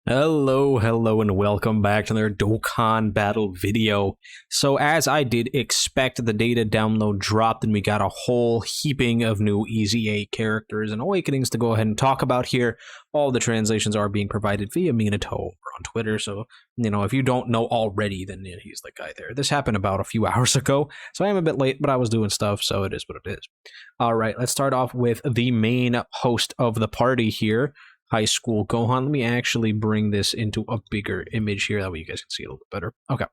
Hello, and welcome back to another Dokkan battle video. So as I did expect, the data download dropped and we got a whole heaping of new EZA characters and awakenings to go ahead and talk about here. All the translations are being provided via Minato over on Twitter, so, if you don't know already, then he's the guy there. This happened about a few hours ago, so I am a bit late, but I was doing stuff, so it is what it is. Alright, let's start off with the main host of the party here. High School Gohan. Let me actually bring this into a bigger image here. That way you guys can see it a little bit better. Okay.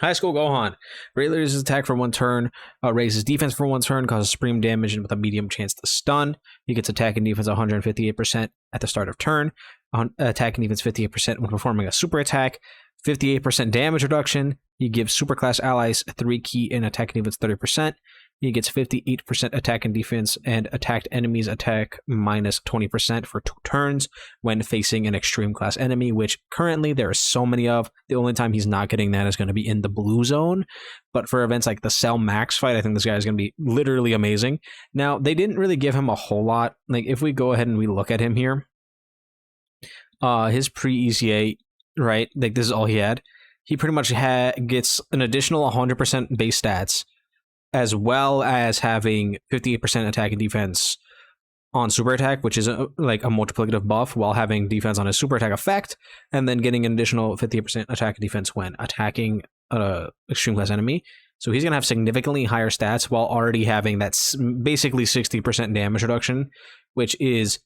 High School Gohan greatly raises his attack for one turn, raises defense for one turn, causes supreme damage and with a medium chance to stun. He gets attack and defense 158% at the start of turn, attack and defense 58% when performing a super attack, 58% damage reduction. He gives superclass allies 3 key and attack and defense 30%. He gets 58% attack and defense, and attacked enemies attack minus 20% for 2 turns when facing an extreme class enemy, which currently there are so many of. The only time he's not getting that is going to be in the blue zone. But for events like the Cell Max fight, I think this guy is going to be literally amazing. Now, they didn't really give him a whole lot. Like, if we go ahead and we look at him here, his pre-EZA, right, like this is all he had. He pretty much gets an additional 100% base stats, as well as having 58% attack and defense on super attack, which is like a multiplicative buff, while having defense on his super attack effect, and then getting an additional 58% attack and defense when attacking an extreme class enemy. So he's going to have significantly higher stats while already having that basically 60% damage reduction, which is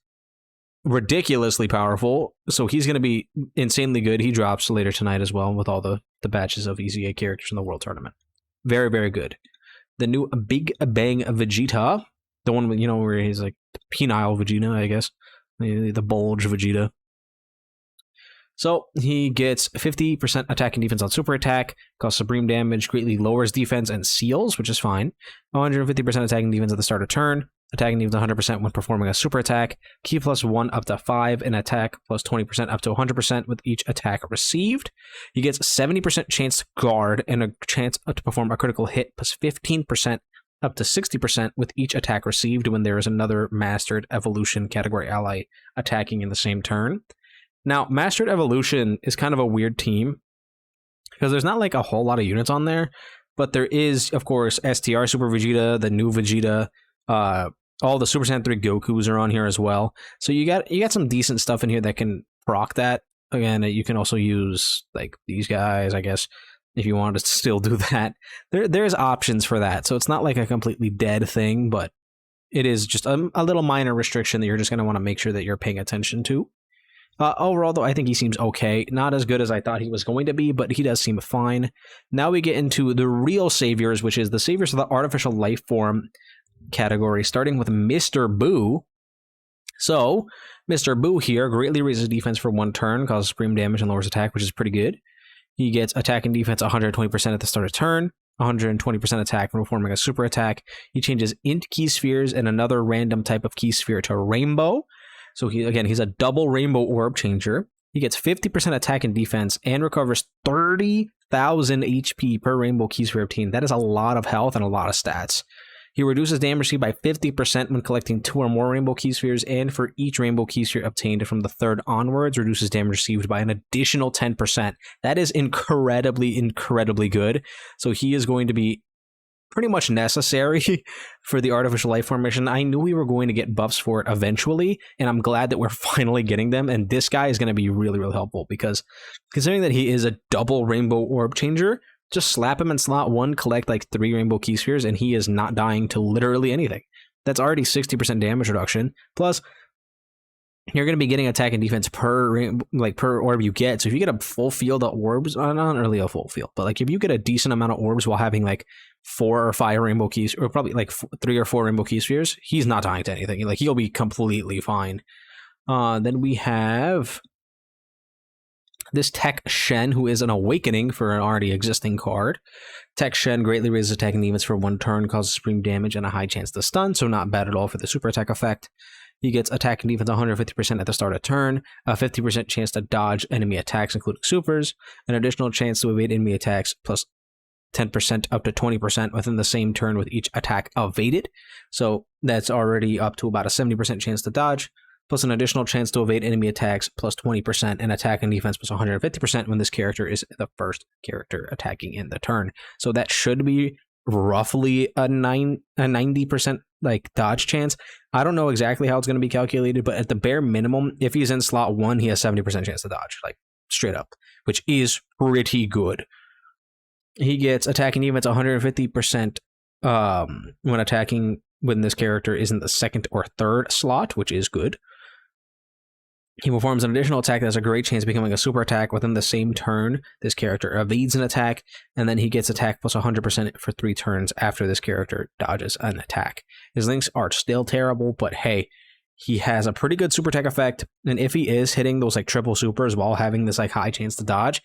ridiculously powerful. So he's going to be insanely good. He drops later tonight as well with all the batches of EZA characters in the World Tournament. Very, very good. The new Big Bang Vegeta, the one where he's like the penile Vegeta, I guess, the bulge Vegeta. So he gets 50% attack and defense on super attack, causes supreme damage, greatly lowers defense and seals, which is fine. 150% attack and defense at the start of turn, attack and defense 100% when performing a super attack, key plus 1 up to 5, and attack plus 20% up to 100% with each attack received. He gets 70% chance to guard and a chance to perform a critical hit plus 15% up to 60% with each attack received when there is another Mastered Evolution category ally attacking in the same turn. Now, Mastered Evolution is kind of a weird team because there's not like a whole lot of units on there, but there is, of course, STR Super Vegeta, the new Vegeta, all the Super Saiyan 3 Gokus are on here as well. So you got some decent stuff in here that can proc that. Again, you can also use like these guys, I guess, if you wanted to still do that. There's options for that. So it's not like a completely dead thing, but it is just a little minor restriction that you're just going to want to make sure that you're paying attention to. Overall, though, I think he seems okay. Not as good as I thought he was going to be, but he does seem fine. Now we get into the real saviors, which is the saviors of the artificial life form category, starting with Mr. Boo. So, Mr. Boo here greatly raises defense for one turn, causes supreme damage and lowers attack, which is pretty good. He gets attack and defense 120% at the start of turn, 120% attack when performing a super attack. He changes int key spheres and another random type of key sphere to rainbow. So he's a double rainbow orb changer. He gets 50% attack and defense and recovers 30,000 HP per rainbow key sphere obtained. That is a lot of health and a lot of stats. He reduces damage received by 50% when collecting 2 or more rainbow key spheres, and for each rainbow key sphere obtained from the 3rd onwards, reduces damage received by an additional 10%. That is incredibly, incredibly good. So he is going to be pretty much necessary for the artificial life form mission. I knew we were going to get buffs for it eventually, and I'm glad that we're finally getting them, and this guy is going to be really, really helpful, because considering that he is a double rainbow orb changer, just slap him in slot 1, collect like 3 rainbow key spheres, and he is not dying to literally anything. That's already 60% damage reduction, plus you're going to be getting attack and defense per orb you get. So if you get a full field of orbs, not really a full field, but like if you get a decent amount of orbs while having like 4 or 5 rainbow keys, or probably like 3 or 4 rainbow key spheres, he's not dying to anything. Like he'll be completely fine. Then we have this Tech Shen, who is an awakening for an already existing card. Tech Shen greatly raises attack and defense for one turn, causes supreme damage and a high chance to stun, so not bad at all for the super attack effect. He gets attack and defense 150% at the start of turn, a 50% chance to dodge enemy attacks, including supers, an additional chance to evade enemy attacks, plus 10% up to 20% within the same turn with each attack evaded. So that's already up to about a 70% chance to dodge. plus an additional chance to evade enemy attacks plus 20%, and attack and defense plus 150% when this character is the first character attacking in the turn. So that should be roughly a 90% like dodge chance. I don't know exactly how it's going to be calculated, but at the bare minimum, if he's in slot 1, he has 70% chance to dodge, like straight up, which is pretty good. He gets attack and defense 150% when attacking when this character is in the second or third slot, which is good. He performs an additional attack that has a great chance of becoming a super attack within the same turn. This character evades an attack, and then he gets attack plus 100% for 3 turns after this character dodges an attack. His links are still terrible, but hey, he has a pretty good super attack effect, and if he is hitting those like triple supers while having this like high chance to dodge,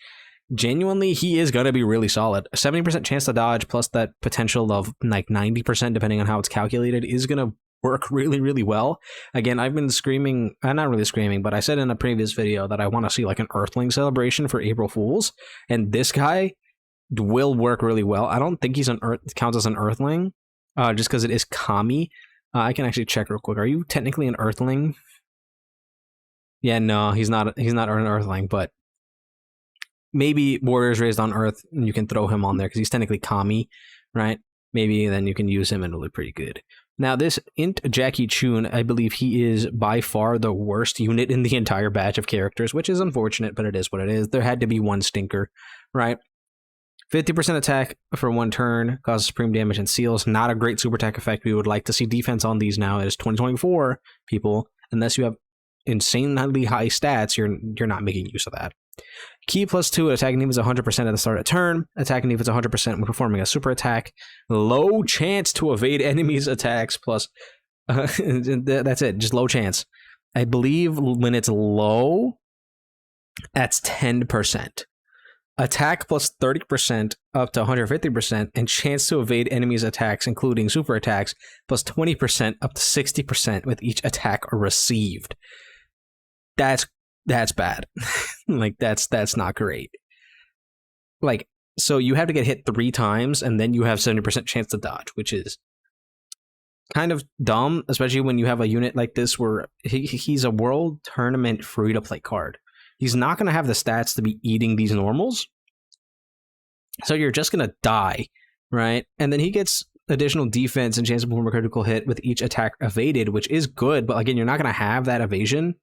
genuinely he is going to be really solid. A 70% chance to dodge plus that potential of like 90% depending on how it's calculated is going to work really well. Again, I've been screaming, not really screaming, but I said in a previous video that I want to see like an Earthling celebration for April Fools, and this guy will work really well. I don't think he's counts as an Earthling, just because it is Kami. I can actually check real quick. Are you technically an Earthling? Yeah, no, he's not an Earthling, but maybe Warriors Raised on Earth, and you can throw him on there because he's technically Kami, right? Maybe then you can use him and it'll look pretty good. Now, this Int Jackie Chun, I believe he is by far the worst unit in the entire batch of characters, which is unfortunate, but it is what it is. There had to be one stinker, right? 50% attack for 1 turn, causes supreme damage and seals. Not a great super attack effect. We would like to see defense on these now. It is 2024, people. Unless you have insanely high stats, you're not making use of that. Key +2, attack and defense 100% at the start of turn. Attack and defense 100% when performing a super attack. Low chance to evade enemies' attacks plus... that's it, just low chance. I believe when it's low, that's 10%. Attack plus 30% up to 150%, and chance to evade enemies' attacks, including super attacks, plus 20% up to 60% with each attack received. That's bad. Like, that's not great. Like, so you have to get hit 3 times, and then you have 70% chance to dodge, which is kind of dumb, especially when you have a unit like this where he's a World Tournament free-to-play card. He's not going to have the stats to be eating these normals, so you're just going to die, right? And then he gets additional defense and chance to perform a critical hit with each attack evaded, which is good, but again, you're not going to have that evasion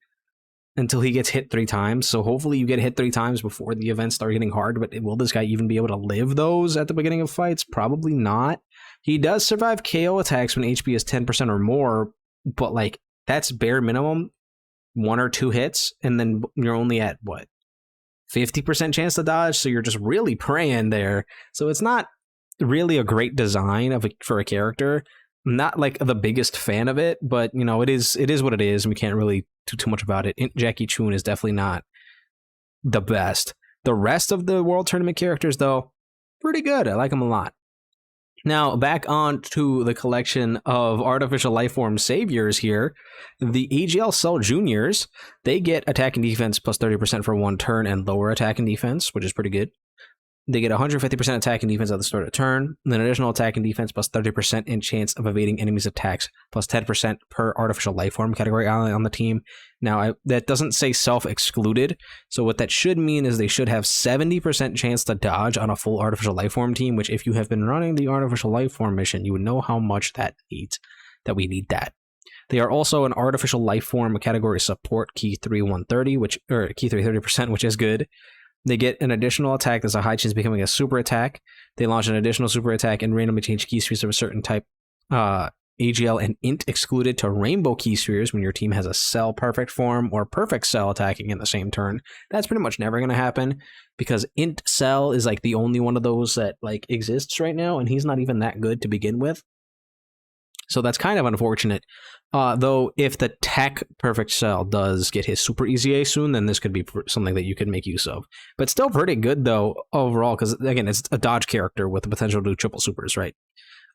until he gets hit 3 times. So hopefully you get hit 3 times before the events start getting hard, but will this guy even be able to live those at the beginning of fights? Probably not. He does survive KO attacks when HP is 10% or more, but like that's bare minimum 1 or 2 hits, and then you're only at what, 50% chance to dodge, so you're just really praying there. So it's not really a great design for a character. I'm not like the biggest fan of it, but you know, it is what it is, and we can't really do too much about it. Jackie Chun is definitely not the best. The rest of the World Tournament characters, though, pretty good. I like them a lot. Now, back on to the collection of artificial life form saviors here. The AGL Cell Juniors, they get attack and defense plus 30% for 1 turn and lower attack and defense, which is pretty good. They get 150% attack and defense at the start of turn, and then additional attack and defense plus 30% in chance of evading enemies' attacks, plus 10% per artificial life form category on the team. Now, that doesn't say self-excluded, so what that should mean is they should have 70% chance to dodge on a full artificial life form team, which if you have been running the artificial life form mission, you would know how much that needs, that we need that. They are also an artificial life form category support, key 3130, key 330%, which is good. They get an additional attack that's a high chance of becoming a super attack. They launch an additional super attack and randomly change key spheres of a certain type, AGL and Int excluded, to rainbow key spheres when your team has a Cell perfect form or perfect Cell attacking in the same turn. That's pretty much never going to happen because Int Cell is like the only one of those that like exists right now, and he's not even that good to begin with. So that's kind of unfortunate. Though if the Tech Perfect Cell does get his Super EZA soon, then this could be something that you could make use of. But still pretty good, though, overall, because, again, it's a dodge character with the potential to do triple supers, right?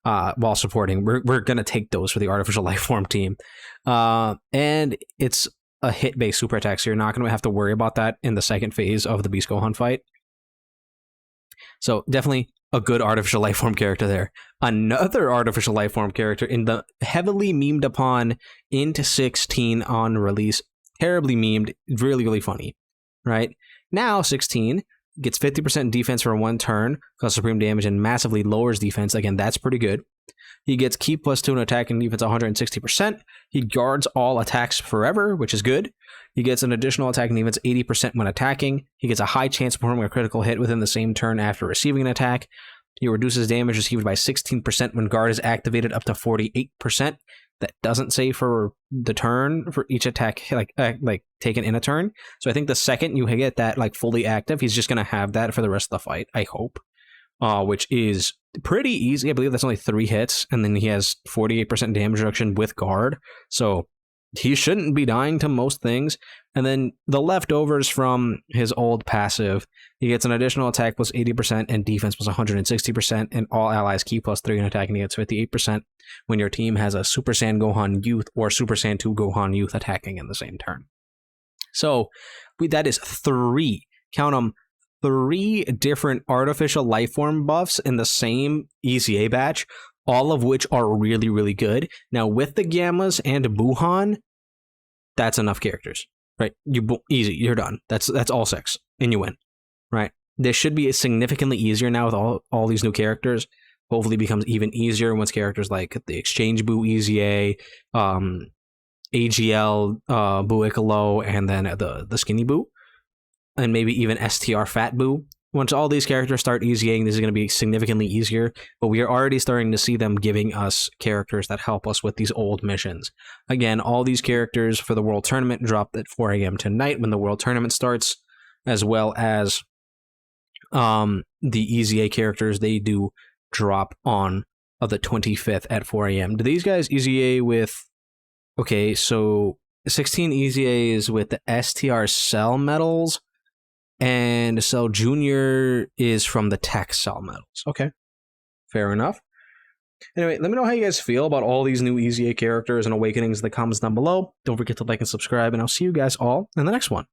While supporting. We're going to take those for the artificial life form team. And it's a hit-based super attack, so you're not going to have to worry about that in the second phase of the Beast Gohan fight. So definitely a good artificial life form character there. Another artificial life form character in the heavily memed upon into 16 on release. Terribly memed, really, really funny, right? Now 16 gets 50% defense for 1 turn, causes supreme damage, and massively lowers defense. Again, that's pretty good. He gets keep +2 in attack and defense 160%. He guards all attacks forever, which is good. He gets an additional attack and defense 80% when attacking. He gets a high chance of performing a critical hit within the same turn after receiving an attack. He reduces damage received by 16% when guard is activated up to 48%. That doesn't say for the turn for each attack like taken in a turn. So I think the second you get that like fully active, he's just gonna have that for the rest of the fight, I hope. Which is pretty easy. I believe that's only 3 hits, and then he has 48% damage reduction with guard. So he shouldn't be dying to most things. And then the leftovers from his old passive, he gets an additional attack plus 80% and defense plus 160%, and all allies keep +3 in attack, and he gets 58% when your team has a Super Saiyan Gohan Youth or Super Saiyan 2 Gohan Youth attacking in the same turn. So that is 3, count them, 3 different artificial life form buffs in the same EZA batch, all of which are really, really good. Now, with the Gammas and Buhan, that's enough characters, right? Easy, you're done. That's all 6, and you win, right? This should be significantly easier now with all these new characters. Hopefully, it becomes even easier once characters like the Exchange Buu EZA, AGL Buu Icolo, and then the Skinny Buu, and maybe even STR Fat Buu. Once all these characters start EZAing, this is going to be significantly easier, but we are already starting to see them giving us characters that help us with these old missions. Again, all these characters for the World Tournament drop at 4 a.m. tonight when the World Tournament starts, as well as the EZA characters, they do drop on the 25th at 4 a.m. Do these guys EZA with... Okay, so 16 EZA is with the STR Cell Medals, and Cell Junior is from the Tech Cell Medals. Okay, fair enough. Anyway, let me know how you guys feel about all these new EZA characters and awakenings in the comments down below. Don't forget to like and subscribe, and I'll see you guys all in the next one.